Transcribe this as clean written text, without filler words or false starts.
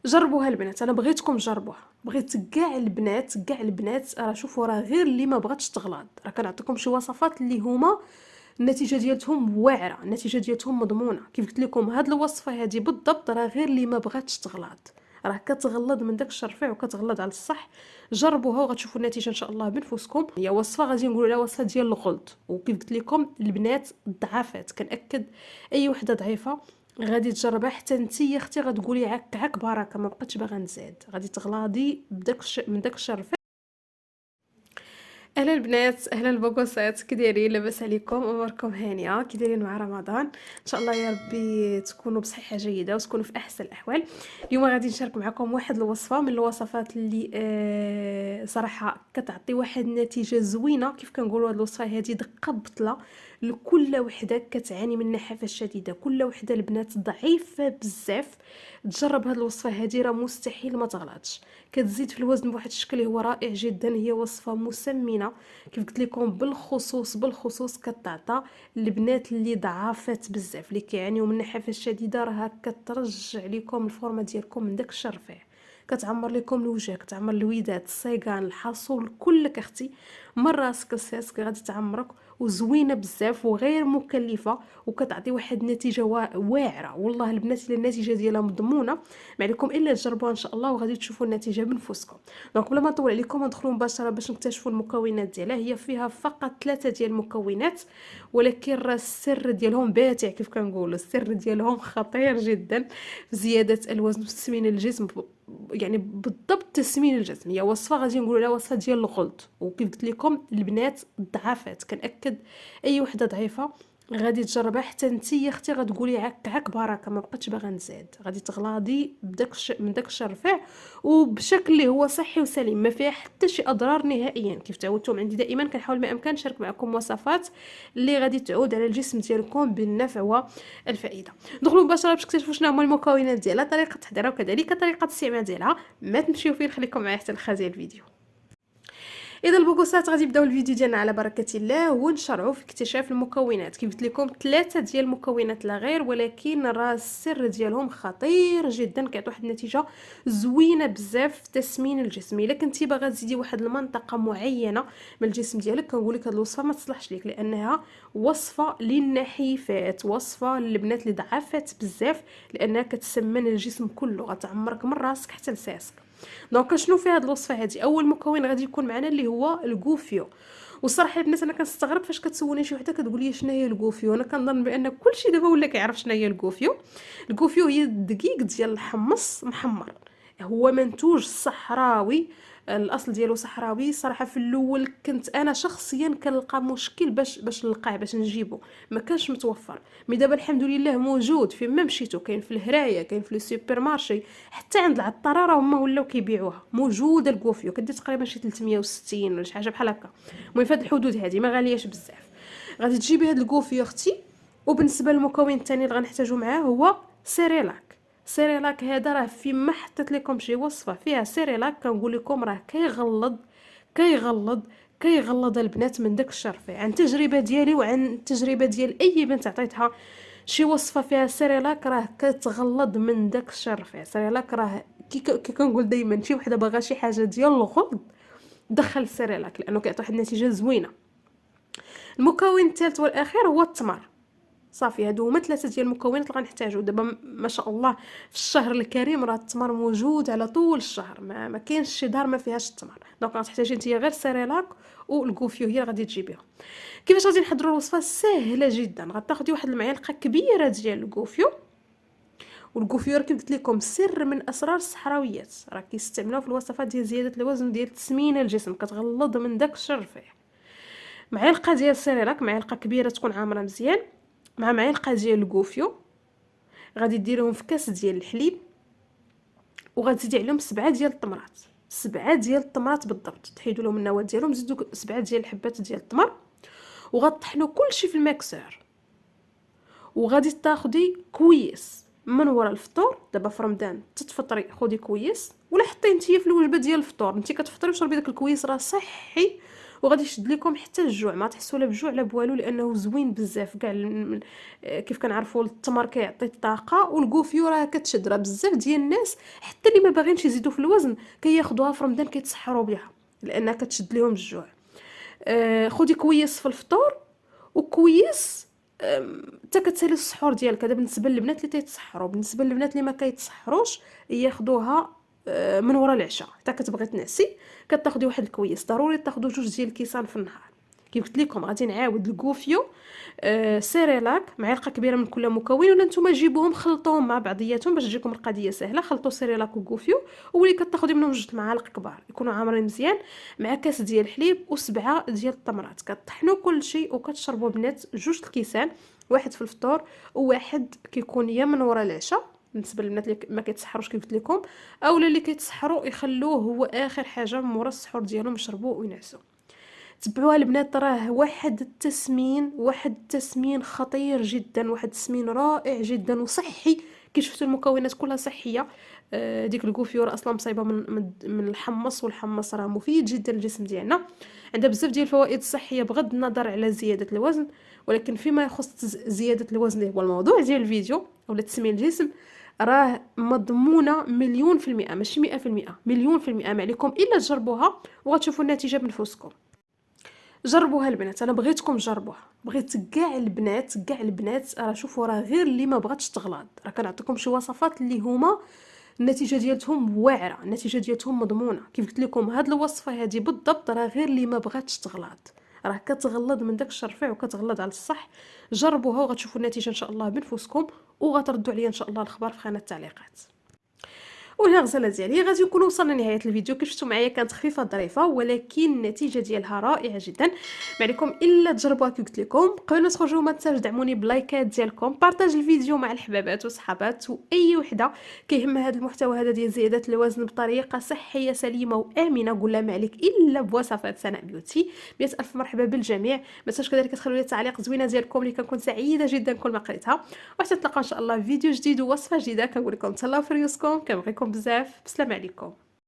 جربوها البنات، انا بغيتكم تجربوها، بغيت كاع البنات راه شوفوا، راه غير اللي ما بغاتش تغلط، راه كنعطيكم شي وصفات اللي هما النتيجه ديالتهم واعره، النتيجه ديالتهم مضمونه. كيف قلت لكم هاد الوصفه هادي بالضبط راه غير اللي ما بغاتش تغلط، راه كتغلظ من داك الشرفيع وكتغلظ على الصح. جربوها وغتشوفوا النتيجه ان شاء الله بنفسكم. هي وصفه غادي نقولوا لها وصفه ديال الغلط، وكيف قلت لكم البنات الضعافات كنأكد اي وحده ضعيفه غادي تجربها حتى نتيا اختي غتقولي عك بركه ما بقيتش باغا نزيد، غادي تغلاضي من داك الشرف. اهلا البنات، اهلا البوكوسات، كي دايرين؟ لاباس عليكم؟ اموركم هانيه؟ كي دايرين مع رمضان؟ ان شاء الله يا ربي تكونوا بصحه جيده وتكونوا في احسن الاحوال. اليوم غادي نشارك معكم واحد الوصفه من الوصفات اللي صراحه كتعطي واحد النتيجه زوينه. كيف كنقولوا هاد الوصفه هذه دقه بطله لكل وحده كتعاني من النحافه الشديده، كل وحده البنات ضعيفه بزاف تجرب هاد الوصفه هذه، راه مستحيل ما تغلطش. كتزيد في الوزن بواحد الشكل هو رائع جدا. هي وصفه مسمنه كيف قلت لكم، بالخصوص كتعطى البنات اللي ضعافات بزاف، اللي كيعانيو من النحافه الشديده، راها كترجع لكم الفورمه ديالكم من داك الشرفيع، كتعمر لكم الوجه، كتعمر الوداد، الصيقان، الحصول، كلك اختي من راسك لساسك غادي تعمرك، وزوينه بزاف وغير مكلفه، وكتعطي واحد النتيجه واعره. والله البنات الا النتيجه ديالها مضمونه ما عليكم الا تجربوها ان شاء الله وغادي تشوفوا النتيجه بنفسكم. دونك بلا ما نطول عليكم ندخلوا مباشره باش نكتشفوا المكونات ديالها. هي فيها فقط 3 ديال المكونات، ولكن راه السر ديالهم باتع، كيف كنقولوا السر ديالهم خطير جدا في زياده الوزن وتسمين الجسم، يعني بالضبط تسمين الجسم. هي وصفه غادي نقولوا لها وصفه ديال الغلط، وكيف قلت لكم البنات الضعافات كنأكد اي وحده ضعيفه غادي تجربها حتى نتيا اختي غتقولي عك بركه ما بقيتش باغا نزيد، غادي تغلاضي من داك الشرفيع وبشكل اللي هو صحي وسليم، ما فيها حتى شي اضرار نهائيا. كيف تعودتم عندي دائما كنحاول ما امكن نشارك معكم وصفات اللي غادي تعود على الجسم ديالكم بالنفع والفائده. ندخلوا مباشره باش نكتشفوا شنو هما المكونات ديالها، طريقه تحضيرها وكذلك طريقه الاستعمال ديالها. ما تمشيو فين، خليكم معايا حتى الاخر ديال الفيديو. اذا البوكوسات غادي نبداو الفيديو ديالنا على بركه الله ونشرعوا في اكتشاف المكونات. كيف قلت لكم 3 ديال المكونات لا غير، ولكن راه السر ديالهم خطير جدا، كيعطيو واحد النتيجه زوينه بزاف في تسمين الجسم. الا كنتي باغا تزيدي واحد المنطقه معينه من الجسم ديالك كنقول لك هذه الوصفه ما تصلحش ليك، لانها وصفه للنحيفات، وصفه للبنات اللي ضعفات بزاف، لانها كتسمن الجسم كله، غتعمرك من راسك حتى لساسك. دونك شنو في هذه الوصفه هذه؟ اول مكون غادي يكون معنا اللي هو الكوفيو. والصراحه البنات انا كنستغرب فاش كتسولني شي وحده كتقول لي شنو هي الكوفيو، انا كنظن بان كلشي دابا ولا كيعرف شنو هي الكوفيو. الكوفيو هي الدقيق ديال الحمص محمر، هو منتوج صحراوي، الاصل ديالو صحراوي. صراحه في الاول كنت انا شخصيا كنلقى مشكل باش نلقاه باش نجيبه، ما كانش متوفر. مي دابا الحمد لله موجود فين ما مشيتو، كاين في الهرايه، كاين في السوبر مارشي، حتى عند العطاره راه هما ولاو كيبيعوها. موجوده الكوفيو كدير تقريبا شي 360 ولا شي حاجه بحال هكا، المهم في هاد الحدود هذه ما غالياش بزاف. غادي تجيبي هاد الكوفيو اختي. وبالنسبه للمكون الثاني اللي غنحتاجو معاه هو سيريلاك. سيريلاك هذا راه فيما حطيت لكم شي وصفه فيها سيريلاك كنقول لكم راه كيغلظ كيغلظ البنات من داك الشرفي. عن تجربه ديالي وعن التجربه ديال اي بنت عطيتها شي وصفه فيها سيريلاك راه كتغلظ من داك الشرفي. سيريلاك راه كي كنقول دائما شي وحده باغا شي حاجه ديال الغلظ دخل السيريلاك، لانه كيعطي واحد النتيجه زوينه. المكون الثالث والاخير هو التمر. صافي هادو هما 3 ديال المكونات اللي غنحتاجو دابا. ما شاء الله في الشهر الكريم راه التمر موجود على طول الشهر، ما كاينش شي دار ما فيهاش التمر. دونك غتحتاجي نتيا غير سيريلاك والكوفيو هي غادي تجيبيها. كيفاش غادي نحضروا الوصفه؟ سهله جدا. غتاخدي واحد المعلقه كبيره ديال الكوفيو، والكوفيو راه قلت لكم سر من اسرار الصحراويات، راه كيستعملوه في الوصفات ديال زياده الوزن ديال تسمين الجسم، كتغلظ من داك الشرفيه. معلقه ديال السيريلاك، معلقه كبيره تكون عامره مزيان، مع معلقه ديال الكوفيو. غادي ديريهم في كاس ديال الحليب، وغتزيدي عليهم 7 ديال التمرات، 7 ديال التمرات بالضبط. تحيدوا لهم النواه ديالهم، زيدوا 7 ديال الحبات ديال التمر، وغطحنوا كلشي في المكسور. وغادي تاخدي كويس من ورا الفطور. دابا في رمضان تتفطري خدي كويس، ولا حتى نتيا في الوجبه ديال الفطور انت كتفطري وشربي داك الكويس، راه صحي وغادي يشد لكم حتى الجوع، ما تحسوا لا بجوع لا بوالو، لانه زوين بزاف كاع كيف كنعرفوا التمر كيعطي الطاقه، والكوفيو راه كتشد. راه بزاف ديال الناس حتى اللي ما باغينش يزيدوا في الوزن كياخذوها في رمضان كيتسحروا بها لانها كتشد لهم الجوع. خدي كويس في الفطور وكويس حتى كتسالي السحور ديالك. هذا بالنسبه للبنات اللي تيتسحروا. بالنسبه للبنات اللي ما كيتسحروش ياخذوها من وراء العشاء. حتى كتبغي تنعسي كتاخدي واحد الكويس، ضروري تاخذوا 2 ديال الكيسان في النهار. كيف قلت لكم غادي نعاود الكوفيو، سيريلاك معلقه كبيره من كل مكون، ولا نتوما جيبوهم خلطوهم مع بعضياتهم باش تجيكم القضيه سهله. خلطوا سيريلاك وكوفيو، واللي كتاخدي منهم 2 معالق كبار يكونوا عامرين مزيان، مع كاس ديال الحليب و7 ديال التمرات. كطحنوا كل شيء وكتشربوا بنات 2 الكيسان، واحد في الفطور وواحد كيكون يا من وراء العشاء بالنسبه للبنات اللي ما كيتسحروش كيف قلت لكم، اولا اللي كيتسحروا يخلوه هو اخر حاجه من وراء السحور ديالهم يشربوه وينعسوا. تبعوها البنات، راه واحد التسمين خطير جدا، واحد التسمين رائع جدا وصحي. كي شفتوا المكونات كلها صحيه. ديك الكوفيور اصلا مصايبه من الحمص، والحمص راه مفيد جدا للجسم ديالنا، عندها بزاف ديال الفوائد الصحيه بغض النظر على زياده الوزن. ولكن فيما يخص زياده الوزن اللي هو الموضوع ديال الفيديو ولا تسمين الجسم، راه مضمونه 100%، ماشي 100%، 1000000%. ما عليكم الا تجربوها وغتشوفوا النتيجه بنفسكم. جربوها البنات، انا بغيتكم تجربوها، بغيت كاع البنات راه شوفوا، راه غير اللي ما بغاتش تغلط. راه كنعطيكم شي وصفات اللي هما النتيجه ديالتهم واعره، النتيجه ديالتهم مضمونه. كيف قلت لكم هاد الوصفه هذه بالضبط راه غير اللي ما بغاتش تغلط، راه كتغلط من داك الشرفيع وكتغلط على الصح. جربوها وغتشوفوا النتيجه ان شاء الله بنفسكم، وغتردوا عليا ان شاء الله الخبر في خانه التعليقات. وهنا غزاله ديالي غادي نكونوا وصلنا لنهايه الفيديو. كيف شفتوا معايا كانت خفيفه ظريفه، ولكن النتيجه ديالها رائعه جدا. ما عليكم الا تجربوها كي قلت لكم. قبل ما تخرجوا ما تنساوش دعموني بلايكات ديالكم، بارطاج الفيديو مع الحبابات والصحابات واي وحده كيهمها هذا المحتوى هذا ديال زياده الوزن بطريقه صحيه سليمه وامنه. قول لها ما عليك الا بوصفات سناء بيوتي. 100,000 مرحبا بالجميع. ما تنساوش كذلك تخلوا لي تعليق زوينه ديالكم اللي كنكون سعيده جدا كل ما قريتها. وحتى نتلاقاو ان شاء الله في فيديو جديد ووصفه جديده. كنقول لكم تهلاو في ريوسكم، كنبغيكم بزاف. بسلام عليكم.